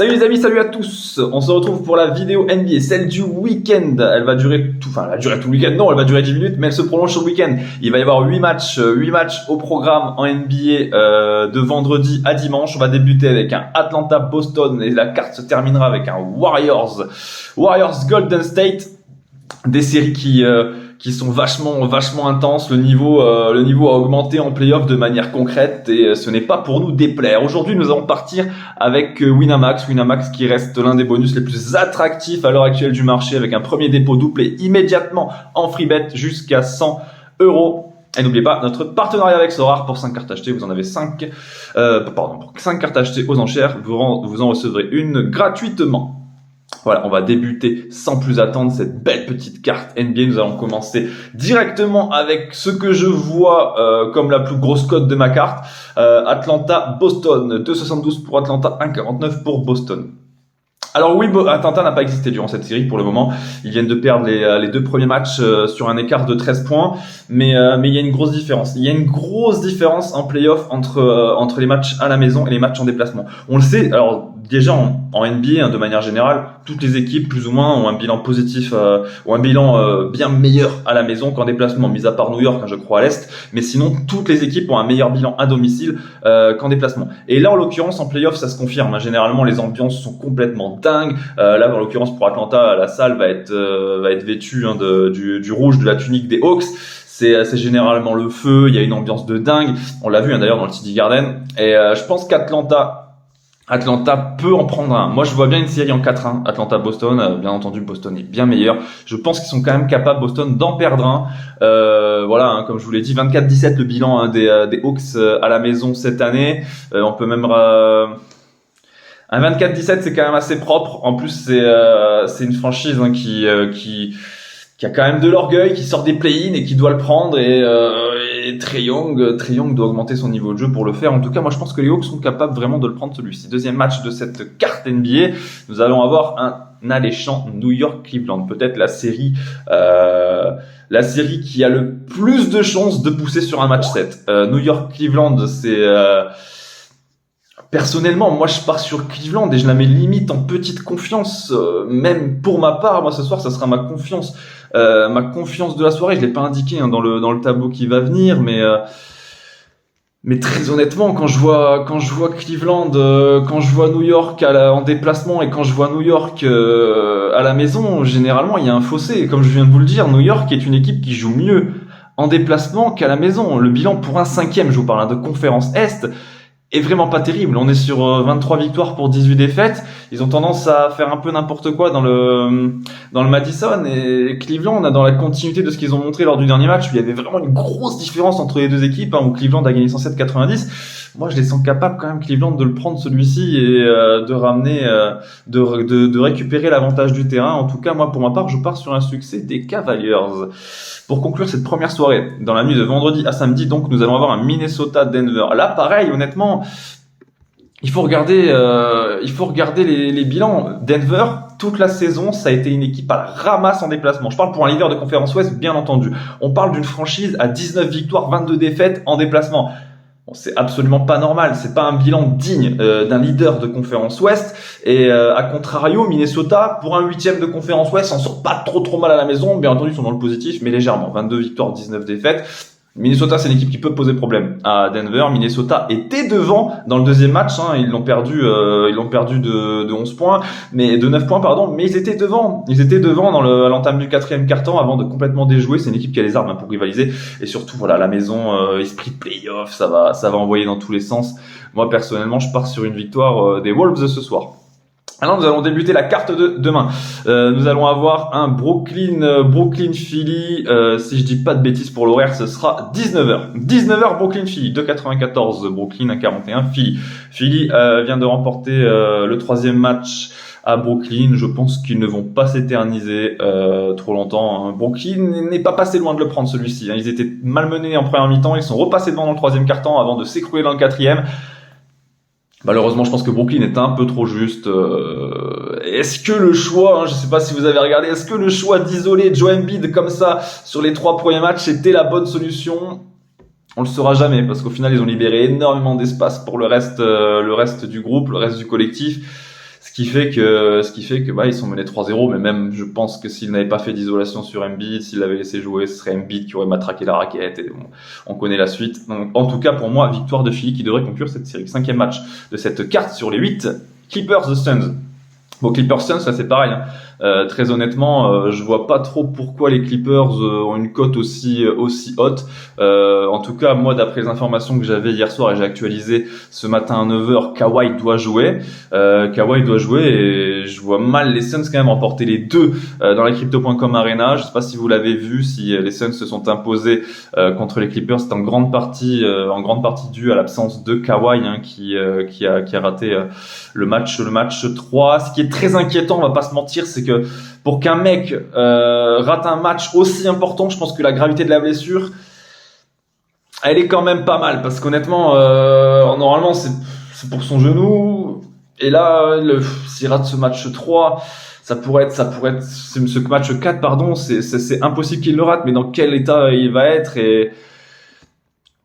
Salut les amis, salut à tous. On se retrouve pour la vidéo NBA, celle du week-end. Elle va durer tout le week-end. Non, elle va durer 10 minutes, mais elle se prolonge sur le week-end. Il va y avoir 8 matchs au programme en NBA de vendredi à dimanche. On va débuter avec un Atlanta-Boston et la carte se terminera avec un Warriors Golden State. Des séries qui sont vachement intenses. Le niveau a augmenté en play-off de manière concrète et ce n'est pas pour nous déplaire. Aujourd'hui, nous allons partir avec Winamax qui reste l'un des bonus les plus attractifs à l'heure actuelle du marché, avec un premier dépôt doublé immédiatement en free bet jusqu'à 100 €. Et n'oubliez pas notre partenariat avec Sorare. Pour 5 cartes achetées, vous en avez 5. Pour 5 cartes achetées aux enchères, vous en recevrez une gratuitement. Voilà, on va débuter sans plus attendre cette belle petite carte NBA. Nous allons commencer directement avec ce que je vois comme la plus grosse cote de ma carte. Atlanta-Boston, 2,72 pour Atlanta, 1,49 pour Boston. Alors oui, Atlanta n'a pas existé durant cette série pour le moment. Ils viennent de perdre les deux premiers matchs sur un écart de 13 points. Mais il y a une grosse différence. Il y a une grosse différence en play-off entre les matchs à la maison et les matchs en déplacement. On le sait, alors déjà en NBA, de manière générale, toutes les équipes plus ou moins ont un bilan positif, ou un bilan bien meilleur à la maison qu'en déplacement, mis à part New York, je crois, à l'Est. Mais sinon, toutes les équipes ont un meilleur bilan à domicile qu'en déplacement. Et là, en l'occurrence, en play-off, ça se confirme. Généralement, les ambiances sont complètement dingues. Là, en l'occurrence, pour Atlanta, la salle va être vêtue du rouge de la tunique des Hawks. C'est généralement le feu. Il y a une ambiance de dingue. On l'a vu d'ailleurs dans le TD Garden. Et je pense qu'Atlanta peut en prendre un. Moi, je vois bien une série en 4-1. Atlanta-Boston, bien entendu, Boston est bien meilleur. Je pense qu'ils sont quand même capables, Boston, d'en perdre un. Voilà, comme je vous l'ai dit, 24-17 le bilan des Hawks à la maison cette année. On peut même un 24-17, c'est quand même assez propre. En plus, c'est une franchise qui a quand même de l'orgueil, qui sort des play-in et qui doit le prendre. Et Trae Young doit augmenter son niveau de jeu pour le faire. En tout cas, moi, je pense que les Hawks sont capables vraiment de le prendre, celui-ci. Deuxième match de cette carte NBA. Nous allons avoir un alléchant New York-Cleveland. Peut-être la série qui a le plus de chances de pousser sur un match 7. New York-Cleveland, c'est... Personnellement, moi je pars sur Cleveland et je la mets limite en petite confiance. Même pour ma part, moi ce soir, ça sera ma confiance de la soirée. Je l'ai pas indiqué dans le tableau qui va venir, mais très honnêtement, quand je vois Cleveland, quand je vois New York en déplacement et quand je vois New York à la maison, généralement il y a un fossé. Et comme je viens de vous le dire, New York est une équipe qui joue mieux en déplacement qu'à la maison. Le bilan pour un 5e, je vous parle de conférence Est, est vraiment pas terrible. On est sur 23 victoires pour 18 défaites. Ils ont tendance à faire un peu n'importe quoi dans le Madison, et Cleveland, dans la continuité de ce qu'ils ont montré lors du dernier match, il y avait vraiment une grosse différence entre les deux équipes, où Cleveland a gagné 107-90. Moi, je les sens capables quand même, Cleveland, de le prendre celui-ci et de ramener, de récupérer l'avantage du terrain. En tout cas, moi, pour ma part, je pars sur un succès des Cavaliers. Pour conclure cette première soirée, dans la nuit de vendredi à samedi, donc, nous allons avoir un Minnesota-Denver. Là, pareil, honnêtement, il faut regarder les bilans. Denver, toute la saison, ça a été une équipe à la ramasse en déplacement. Je parle pour un leader de conférence Ouest, bien entendu. On parle d'une franchise à 19 victoires, 22 défaites en déplacement. Bon, c'est absolument pas normal. C'est pas un bilan digne d'un leader de conférence Ouest. Et à contrario, Minnesota, pour un 8e de conférence Ouest, s'en sort pas trop mal à la maison. Bien entendu, ils sont dans le positif, mais légèrement. 22 victoires, 19 défaites. Minnesota, c'est une équipe qui peut poser problème à Denver. Minnesota était devant dans le deuxième match, ils l'ont perdu de 11 points, mais de 9 points, pardon, mais ils étaient devant à l'entame du 4e quart-temps avant de complètement déjouer. C'est une équipe qui a les armes pour rivaliser, et surtout, voilà, la maison, esprit de play-off, ça va envoyer dans tous les sens. Moi, personnellement, je pars sur une victoire des Wolves ce soir. Alors, nous allons débuter la carte de demain. Nous allons avoir un Brooklyn-Philly. Si je dis pas de bêtises pour l'horaire, ce sera 19h. 19h Brooklyn-Philly. 2,94 Brooklyn, 1,41 Philly. Philly vient de remporter le 3e match à Brooklyn. Je pense qu'ils ne vont pas s'éterniser trop longtemps. Brooklyn n'est pas passé loin de le prendre, celui-ci. Ils étaient malmenés en première mi-temps. Ils sont repassés devant dans le 3e quart-temps avant de s'écrouler dans le 4e. Malheureusement, je pense que Brooklyn est un peu trop juste. Est-ce que le choix, je sais pas si vous avez regardé, est-ce que le choix d'isoler Joel Embiid comme ça sur les 3 premiers matchs était la bonne solution? On le saura jamais, parce qu'au final, ils ont libéré énormément d'espace pour le reste du groupe, le reste du collectif. Ce qui fait que bah, ils sont menés 3-0, mais même je pense que s'ils n'avaient pas fait d'isolation sur Embiid, s'ils l'avaient laissé jouer, ce serait Embiid qui aurait matraqué la raquette, et bon, on connaît la suite. Donc, en tout cas, pour moi, victoire de Philly qui devrait conclure cette série. 5e match de cette carte sur les 8. Clippers The Suns. Bon, Clippers Suns, ça c'est pareil, hein. Très honnêtement, je vois pas trop pourquoi les Clippers ont une cote aussi haute. En tout cas, moi, d'après les informations que j'avais hier soir et j'ai actualisé ce matin à 9h, Kawhi doit jouer. Et je vois mal les Suns quand même remporter les deux dans la Crypto.com Arena. Je sais pas si vous l'avez vu, si les Suns se sont imposés contre les Clippers, c'est en grande partie dû à l'absence de Kawhi, hein, qui a raté le match 3. Ce qui est très inquiétant, on va pas se mentir, c'est que pour qu'un mec rate un match aussi important, je pense que la gravité de la blessure, elle est quand même pas mal, parce qu'honnêtement, normalement c'est pour son genou, et là, s'il rate ce match 3, ça pourrait être ce match 4, pardon, c'est impossible qu'il le rate, mais dans quel état il va être, et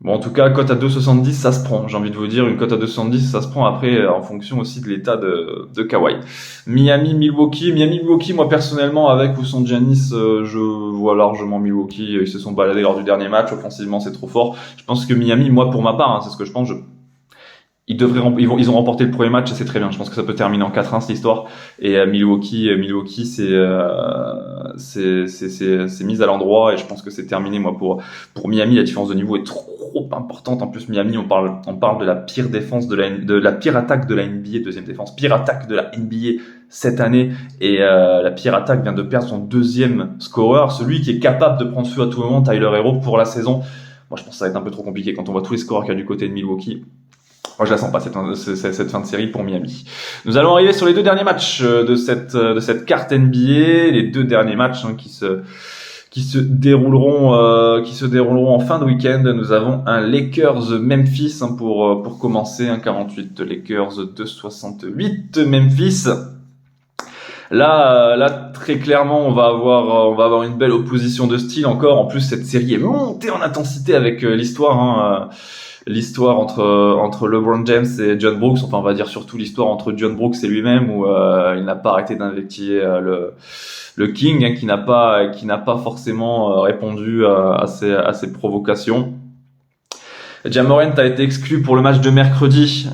bon, en tout cas, cote à 2,70, ça se prend. J'ai envie de vous dire, une cote à 2,70, ça se prend après, en fonction aussi de l'état de Kawhi. Miami-Milwaukee, moi, personnellement, avec ou sans Giannis, je vois largement Milwaukee. Ils se sont baladés lors du dernier match. Offensivement, c'est trop fort. Je pense que Miami, moi, pour ma part, hein, c'est ce que je pense, ils ont remporté le premier match et c'est très bien. Je pense que ça peut terminer en 4-1 cette histoire. Et Milwaukee, c'est mis à l'endroit et je pense que c'est terminé. Moi, pour Miami, la différence de niveau est trop importante. En plus, Miami, on parle de la pire défense de la pire attaque de la NBA, deuxième défense, pire attaque de la NBA cette année. Et la pire attaque vient de perdre son deuxième scoreur, celui qui est capable de prendre feu à tout moment, Tyler Hero, pour la saison. Moi, je pense que ça va être un peu trop compliqué quand on voit tous les scoreurs qu'il y a du côté de Milwaukee. Moi, je la sens pas, cette fin de série pour Miami. Nous allons arriver sur les deux derniers matchs de cette carte NBA, les deux derniers matchs, hein, qui se dérouleront en fin de week-end. Nous avons un Lakers-Memphis, hein, pour commencer, un 48 Lakers 2,68 Memphis. Là, très clairement, on va avoir une belle opposition de style encore. En plus, cette série est montée en intensité avec l'histoire, hein, l'histoire entre LeBron James et John Brooks, enfin on va dire surtout l'histoire entre John Brooks et lui-même, où il n'a pas arrêté d'invectiver le King, hein, qui n'a pas forcément répondu à ses provocations. Ja Morant a été exclu pour le match de mercredi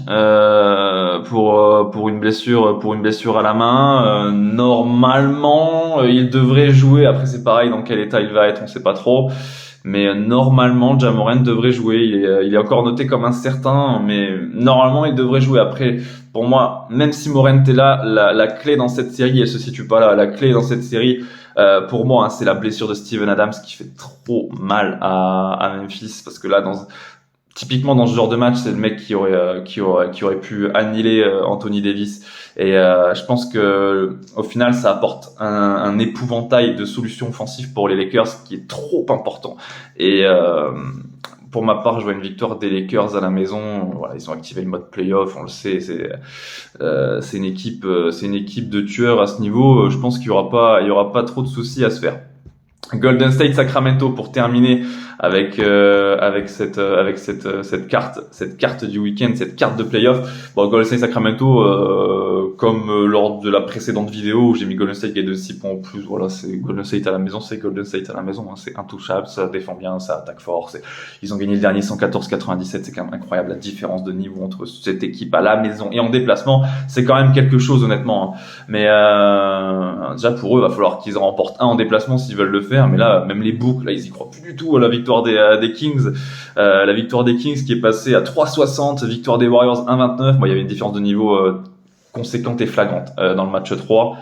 pour une blessure à la main. Normalement, il devrait jouer. Après, c'est pareil, dans quel état il va être, on sait pas trop. Mais normalement, Ja Morant devrait jouer. Il est encore noté comme incertain, mais normalement, il devrait jouer. Après, pour moi, même si Morant est là, la clé dans cette série, elle se situe pas là. La clé dans cette série, pour moi, hein, c'est la blessure de Steven Adams qui fait trop mal à Memphis, parce que là, typiquement dans ce genre de match, c'est le mec qui aurait pu annihiler Anthony Davis. Et je pense que au final, ça apporte un épouvantail de solutions offensives pour les Lakers qui est trop important. Et pour ma part, je vois une victoire des Lakers à la maison. Voilà, ils ont activé le mode playoff, on le sait. C'est une équipe de tueurs à ce niveau. Je pense qu'il y aura pas trop de soucis à se faire. Golden State Sacramento pour terminer avec cette carte du week-end, cette carte de playoff. Bon, Golden State Sacramento, comme lors de la précédente vidéo où j'ai mis Golden State gagne de 6 points en plus, voilà, c'est Golden State à la maison, c'est Golden State à la maison, hein, c'est intouchable, ça défend bien, ça attaque fort, ils ont gagné le dernier 114-97, c'est quand même incroyable la différence de niveau entre cette équipe à la maison et en déplacement, c'est quand même quelque chose honnêtement, hein. Mais déjà pour eux, il va falloir qu'ils en remportent un en déplacement s'ils veulent le faire, mais là, même les books, là, ils y croient plus du tout à la victoire des Kings, la victoire des Kings qui est passée à 3,60, victoire des Warriors 1,29. Bon, il y avait une différence de niveau conséquente et flagrante dans le match 3.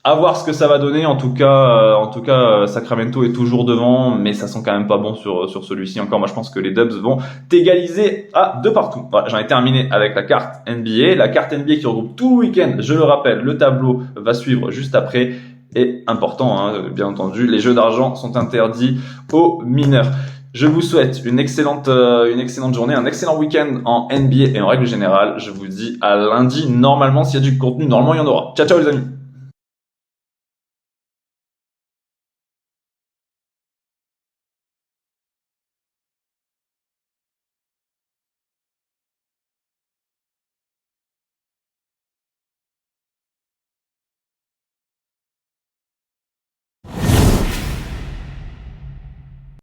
À voir ce que ça va donner. En tout cas, Sacramento est toujours devant, mais ça sent quand même pas bon sur celui-ci. Encore, moi, je pense que les Dubs vont égaliser à 2 partout. Voilà, j'en ai terminé avec la carte NBA. La carte NBA qui regroupe tout le week-end. Je le rappelle, le tableau va suivre juste après. Et important, hein, bien entendu, les jeux d'argent sont interdits aux mineurs. Je vous souhaite une excellente journée, un excellent week-end en NBA et en règle générale. Je vous dis à lundi. Normalement, s'il y a du contenu, normalement il y en aura. Ciao, ciao les amis.